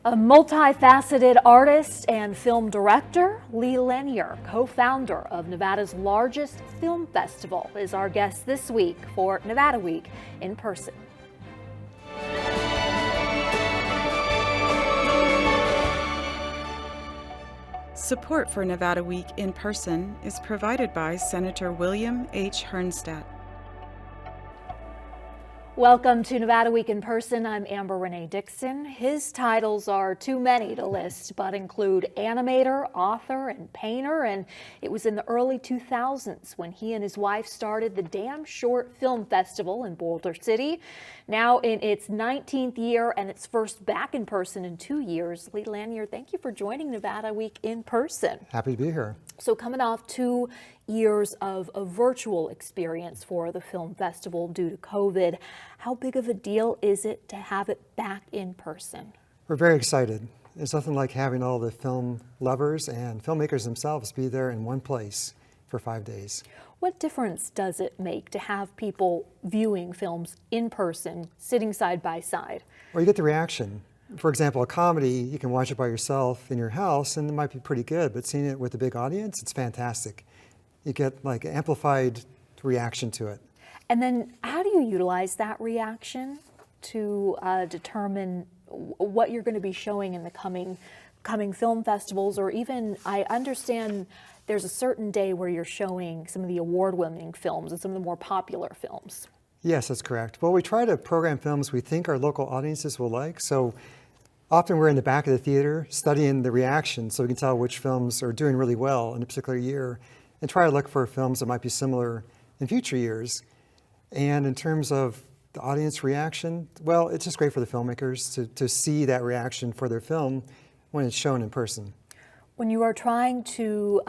A multifaceted artist and film director, Lee Lanier, co-founder of Nevada's largest film festival, is our guest this week for Nevada Week in Person. Support for Nevada Week in Person is provided by Senator William H. Hernstat. Welcome to Nevada Week in Person. I'm Amber Renee Dixon. His titles are too many to list, but include animator, author, and painter. And it was in the early 2000s when he and his wife started the Damn Short Film Festival in Boulder City. Now in its 19th year and its first back in person in 2 years, Lee Lanier, thank you for joining Nevada Week in Person. Happy to be here. So coming off 2 years of a virtual experience for the film festival due to COVID, how big of a deal is it to have it back in person? We're very excited. There's nothing like having all the film lovers and filmmakers themselves be there in one place for 5 days. What difference does it make to have people viewing films in person, sitting side by side? Well, you get the reaction. For example, a comedy, you can watch it by yourself in your house and it might be pretty good, but seeing it with a big audience, it's fantastic. You get like amplified reaction to it. And then how do you utilize that reaction to determine what you're going to be showing in the coming film festivals, or even, I understand there's a certain day where you're showing some of the award-winning films and some of the more popular films. Yes, that's correct. Well, we try to program films we think our local audiences will like. So often we're in the back of the theater studying the reaction so we can tell which films are doing really well in a particular year and try to look for films that might be similar in future years. And in terms of the audience reaction, well, it's just great for the filmmakers to see that reaction for their film when it's shown in person. When you are trying to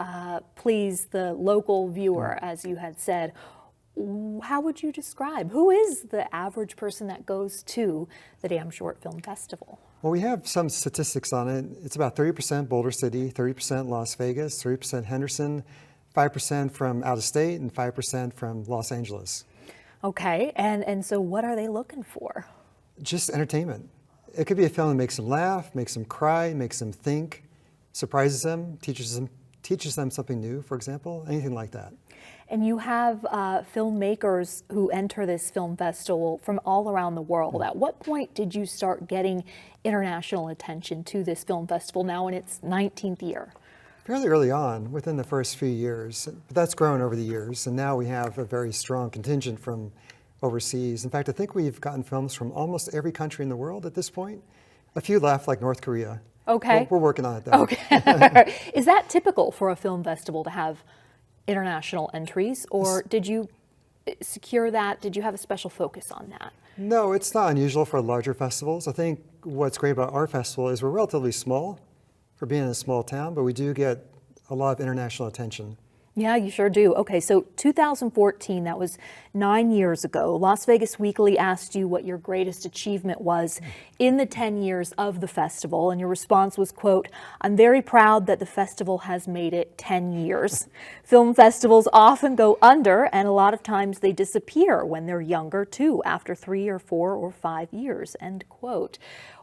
please the local viewer, as you had said, how would you describe, who is the average person that goes to the Damn Short Film Festival? Well, we have some statistics on it. It's about 30% Boulder City, 30% Las Vegas, 30% Henderson, 5% from out of state, and 5% from Los Angeles. Okay, and so what are they looking for? Just entertainment. It could be a film that makes them laugh, makes them cry, makes them think, surprises them, teaches them something new, for example, anything like that. And you have filmmakers who enter this film festival from all around the world. At what point did you start getting international attention to this film festival now in its 19th year? Fairly early on, within the first few years, but that's grown over the years, and now we have a very strong contingent from overseas. In fact, I think we've gotten films from almost every country in the world at this point. A few left, like North Korea. Okay. We're working on it, though. Okay. Is that typical for a film festival to have international entries, or did you secure that? Did you have a special focus on that? No, it's not unusual for larger festivals. I think what's great about our festival is we're relatively small for being in a small town, but we do get a lot of international attention. Yeah, you sure do. Okay, so 2014, that was 9 years ago. Las Vegas Weekly asked you what your greatest achievement was in the 10 years of the festival, and your response was, quote, "I'm very proud that the festival has made it 10 years. Film festivals often go under, and a lot of times they disappear when they're younger, too, after 3 or 4 or 5 years, end quote.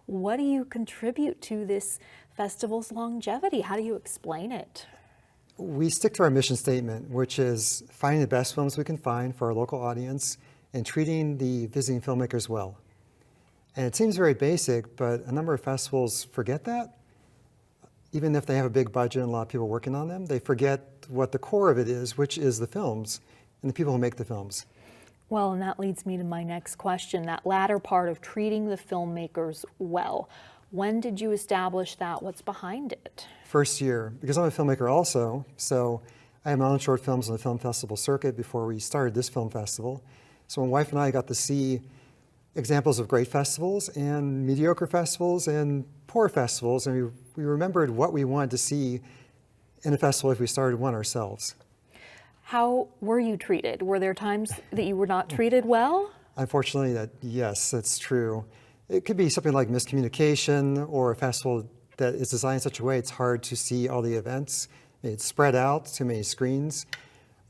What do you contribute to this festival's longevity? How do you explain it? We stick to our mission statement, which is finding the best films we can find for our local audience and treating the visiting filmmakers well. And it seems very basic, but a number of festivals forget that. Even if they have a big budget and a lot of people working on them, they forget what the core of it is, which is the films and the people who make the films. Well, and that leads me to my next question, that latter part of treating the filmmakers well. When did you establish that? What's behind it? First year, because I'm a filmmaker also, so I had my own short films on the film festival circuit before we started this film festival. So my wife and I got to see examples of great festivals and mediocre festivals and poor festivals, and we remembered what we wanted to see in a festival if we started one ourselves. How were you treated? Were there times that you were not treated well? Unfortunately, yes, that's true. It could be something like miscommunication or a festival that is designed in such a way it's hard to see all the events. It's spread out, too many screens.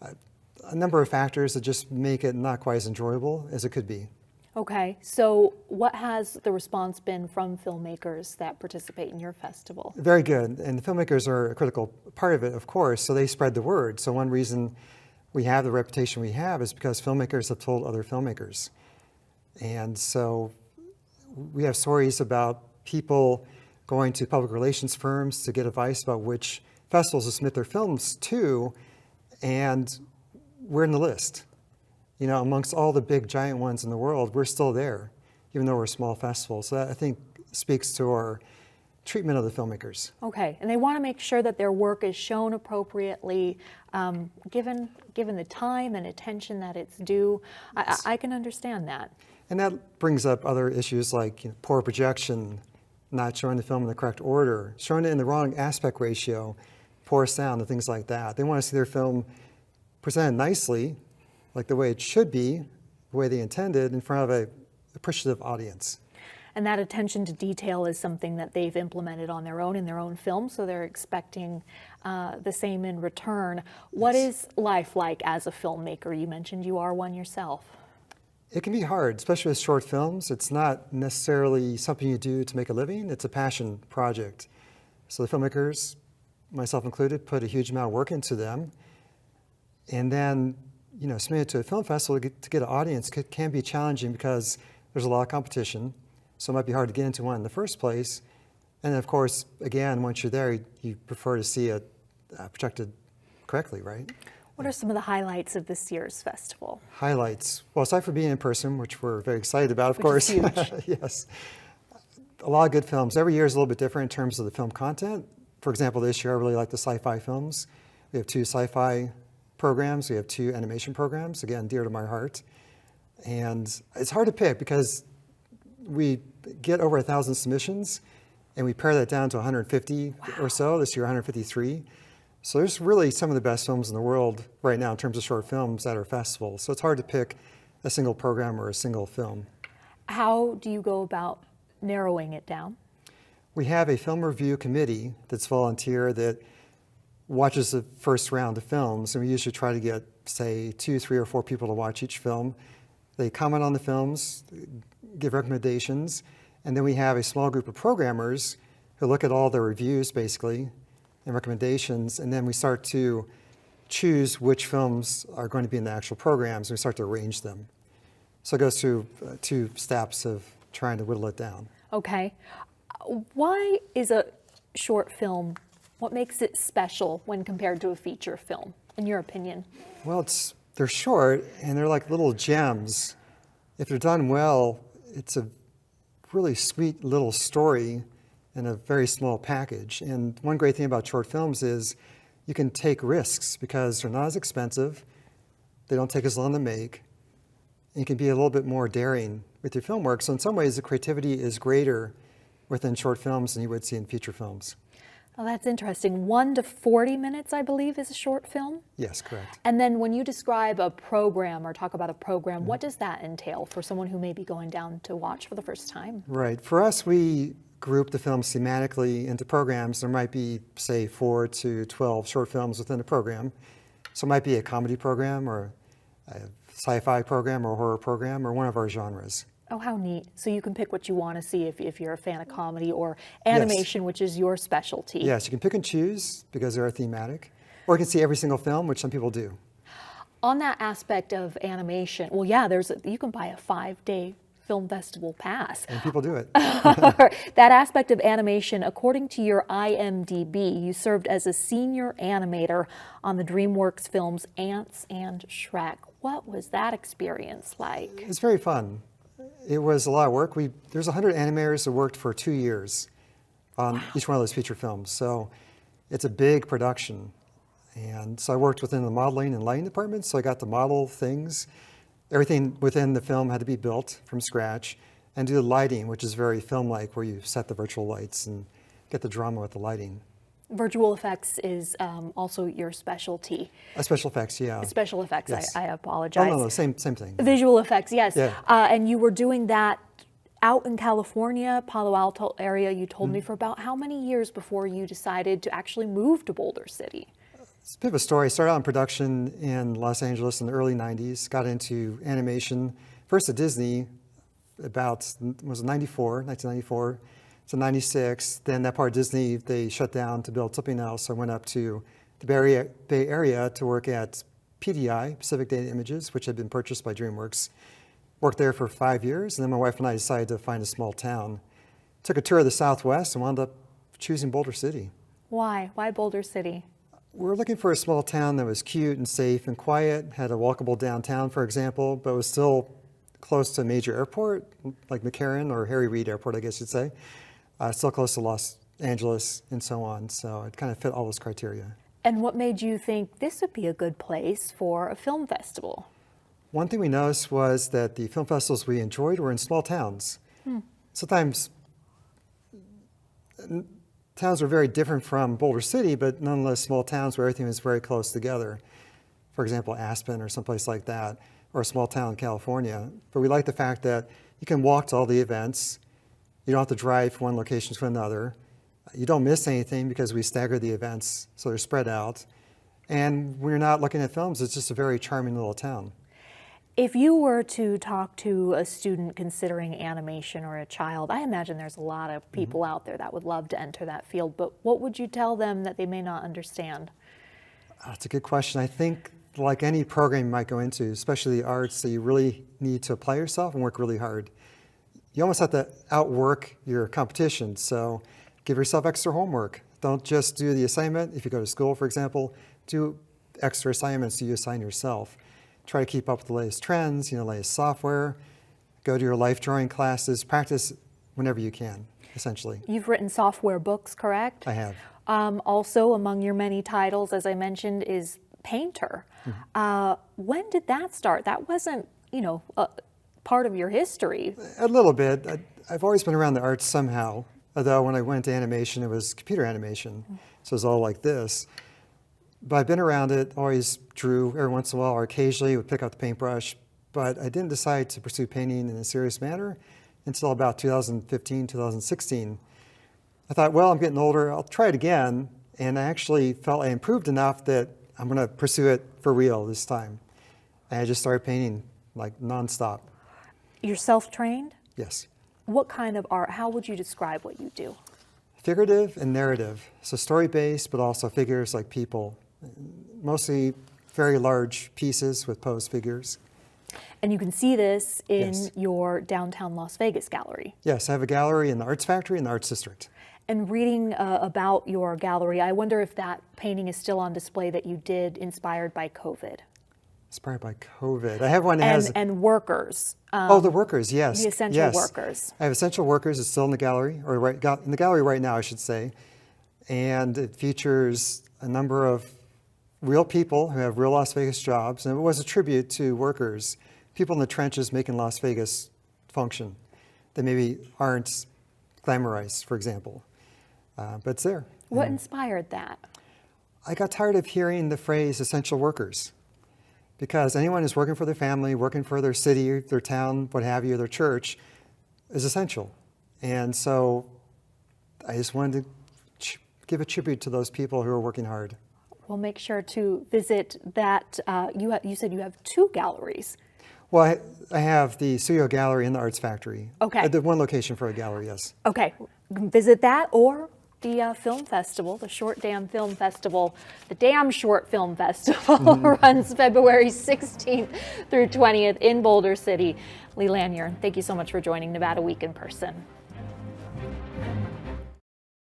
A number of factors that just make it not quite as enjoyable as it could be. Okay, so what has the response been from filmmakers that participate in your festival? Very good, and the filmmakers are a critical part of it, of course, so they spread the word. So one reason we have the reputation we have is because filmmakers have told other filmmakers. And so we have stories about people going to public relations firms to get advice about which festivals to submit their films to, and we're in the list. You know, amongst all the big giant ones in the world, we're still there, even though we're a small festival. So that, I think, speaks to our treatment of the filmmakers. Okay, and they want to make sure that their work is shown appropriately, given the time and attention that it's due. Yes. I can understand that. And that brings up other issues like, you know, poor projection, not showing the film in the correct order, showing it in the wrong aspect ratio, poor sound, and things like that. They want to see their film presented nicely, like the way it should be, the way they intended, in front of an appreciative audience. And that attention to detail is something that they've implemented on their own in their own film, so they're expecting the same in return. What is life like as a filmmaker? You mentioned you are one yourself. It can be hard, especially with short films. It's not necessarily something you do to make a living. It's a passion project. So the filmmakers, myself included, put a huge amount of work into them. And then, you know, submitting it to a film festival to get an audience can be challenging because there's a lot of competition. So it might be hard to get into one in the first place. And then, of course, again, once you're there, you prefer to see it projected correctly, right? What are some of the highlights of this year's festival? Highlights. Well, aside from being in person, which we're very excited about, of Which course. is huge. Yes. A lot of good films. Every year is a little bit different in terms of the film content. For example, this year I really like the sci-fi films. We have 2 sci-fi programs. We have 2 animation programs, again, dear to my heart. And it's hard to pick because we get over 1,000 submissions and we pare that down to 150 or so. This year, 153. So there's really some of the best films in the world right now in terms of short films at our festival. So it's hard to pick a single program or a single film. How do you go about narrowing it down? We have a film review committee that's volunteer that watches the first round of films, and we usually try to get, say, 2, 3, or 4 people to watch each film. They comment on the films, give recommendations, and then we have a small group of programmers who look at all the reviews, basically, and recommendations, and then we start to choose which films are going to be in the actual programs, and we start to arrange them. So it goes through 2 steps of trying to whittle it down. Okay. Why is a short film, what makes it special when compared to a feature film, in your opinion? Well, they're short, and they're like little gems. If they're done well, it's a really sweet little story in a very small package. And one great thing about short films is you can take risks because they're not as expensive, they don't take as long to make, and you can be a little bit more daring with your film work. So in some ways, the creativity is greater within short films than you would see in feature films. Oh, that's interesting. 1 to 40 minutes, I believe, is a short film? Yes, correct. And then when you describe a program or talk about a program, what does that entail for someone who may be going down to watch for the first time? Right. For us, we group the films thematically into programs. There might be, say, 4 to 12 short films within a program. So it might be a comedy program or a sci-fi program or a horror program or one of our genres. Oh, how neat. So you can pick what you want to see if you're a fan of comedy or animation, which is your specialty. Yes, you can pick and choose because they're thematic. Or you can see every single film, which some people do. On that aspect of animation, well, yeah, you can buy a 5-day film festival pass. And people do it. That aspect of animation, according to your IMDb, you served as a senior animator on the DreamWorks films Ants and Shrek. What was that experience like? It's very fun. It was a lot of work. There's 100 animators that worked for 2 years on each one of those feature films. So it's a big production. And so I worked within the modeling and lighting department, so I got to model things. Everything within the film had to be built from scratch, and do the lighting, which is very film-like, where you set the virtual lights and get the drama with the lighting. Virtual effects is also your specialty. Special effects, yeah. Special effects, Yes. I apologize. Oh, no, same thing. Visual effects, yes. Yeah. And you were doing that out in California, Palo Alto area, you told me, for about how many years before you decided to actually move to Boulder City? It's a bit of a story. I started out in production in Los Angeles in the early 90s, got into animation, first at Disney, about, was it 1994 to 96. Then that part of Disney, they shut down to build something else. So I went up to the Bay Area to work at PDI, Pacific Data Images, which had been purchased by DreamWorks. Worked there for 5 years, and then my wife and I decided to find a small town. Took a tour of the Southwest and wound up choosing Boulder City. Why? Why Boulder City? We were looking for a small town that was cute and safe and quiet, had a walkable downtown, for example, but was still close to a major airport, like McCarran or Harry Reid Airport, I guess you'd say. Still close to Los Angeles and so on, so it kind of fit all those criteria. And what made you think this would be a good place for a film festival? One thing we noticed was that the film festivals we enjoyed were in small towns. Sometimes towns were very different from Boulder City, but nonetheless small towns where everything was very close together. For example, Aspen or someplace like that, or a small town in California. But we like the fact that you can walk to all the events. You don't have to drive from one location to another. You don't miss anything because we stagger the events so they're spread out. And when you're not looking at films, it's just a very charming little town. If you were to talk to a student considering animation or a child, I imagine there's a lot of people out there that would love to enter that field, but what would you tell them that they may not understand? That's a good question. I think like any program you might go into, especially the arts, that you really need to apply yourself and work really hard. You almost have to outwork your competition, so give yourself extra homework. Don't just do the assignment. If you go to school, for example, do extra assignments you assign yourself. Try to keep up with the latest trends, latest software. Go to your life drawing classes. Practice whenever you can, essentially. You've written software books, correct? I have. Also, among your many titles, as I mentioned, is painter. When did that start? That wasn't, part of your history. A little bit. I've always been around the arts somehow. Although when I went to animation, it was computer animation. So it was all like this. But I've been around it, always drew every once in a while, or occasionally would pick up the paintbrush. But I didn't decide to pursue painting in a serious manner until about 2015, 2016. I thought, well, I'm getting older, I'll try it again. And I actually felt I improved enough that I'm going to pursue it for real this time. And I just started painting like nonstop. You're self-trained? Yes. What kind of art, how would you describe what you do? Figurative and narrative. So story-based, but also figures like people. Mostly very large pieces with posed figures. And you can see this in Yes. your downtown Las Vegas gallery. Yes, I have a gallery in the Arts Factory in the Arts District. And reading about your gallery, I wonder if that painting is still on display that you did inspired by COVID. Inspired by COVID. I have one that has... And workers. the workers, yes. The essential yes. workers. I have essential workers. It's still in the gallery, or in the gallery right now, I should say. And it features a number of real people who have real Las Vegas jobs. And it was a tribute to workers, people in the trenches making Las Vegas function that maybe aren't glamorized, for example. But it's there. What inspired that? I got tired of hearing the phrase essential workers. Because anyone who's working for their family, working for their city, their town, what have you, their church, is essential. And so I just wanted to give a tribute to those people who are working hard. We'll make sure to visit that. You said you have 2 galleries. Well, I have the studio gallery in the Arts Factory. Okay. The one location for a gallery, yes. Okay, visit that or the film festival, the Short Damn Film Festival. The Damn Short Film Festival runs February 16th through 20th in Boulder City. Lee Lanier, thank you so much for joining Nevada Week in person.